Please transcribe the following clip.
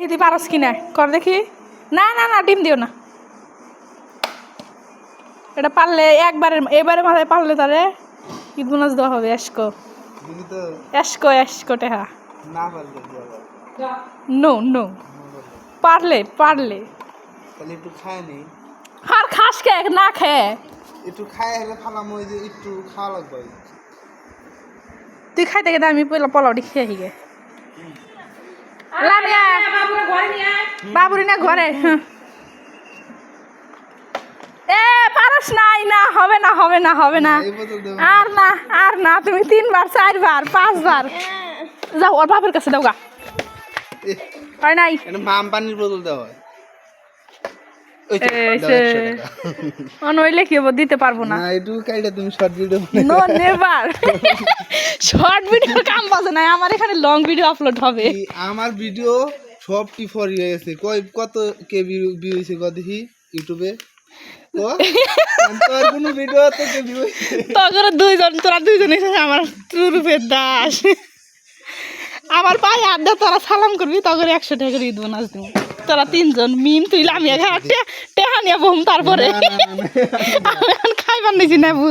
তুই পারস কিনা কর দেখি। না না না ডিম দিও না, এটা পারলে এবারে মাথায় পারলে তারে ঈদ বোনাস দেওয়া হবে। এসকো এসকো এসকো টেহা নো নো পারলে পারলে তাহলে একটু খায় নেই, আর খাস কে না খেয়ে একটু খায় হলে ফালাম ওই যে একটু খাওয়া লাগবে। তুই খাইতে গেলে আমি পোলাওটি খেয়ে হিগে বাবুরি না ঘরে। এ পারস নাই, না হবে না হবে না হবে না, আর না আর না, তুমি 3 বার 4 বার 5 বার যাও ওর বাপের কাছে দাও গা। হয় নাই মাম পানির বোতল দেওয়া হয় নইলে কি হবো, দিতে পারবো না। একটু কাইটা তুমি short video no never, short video কাম বাজে না, আমার এখানে লং ভিডিও আপলোড হবে। আমার ভিডিও সব টি4 হয়ে গেছে, কত কে ভিউ হইছে কত দেখি ইউটিউবে, তো তোর কোনো ভিডিও তো কে ভিউ হইছে, তোরা দুইজন এসেছে আমার রূপের দাস, আমার পায়ে আড্ডা তোরা সালাম করবি, তখন 100 টাকা করে ঈদ বোনাস দিব। তোরা 3 জন মিম তুই লামিয়া টেহা নিয়ে বম, তারপরে আমি খাইবার নিছি নেবু।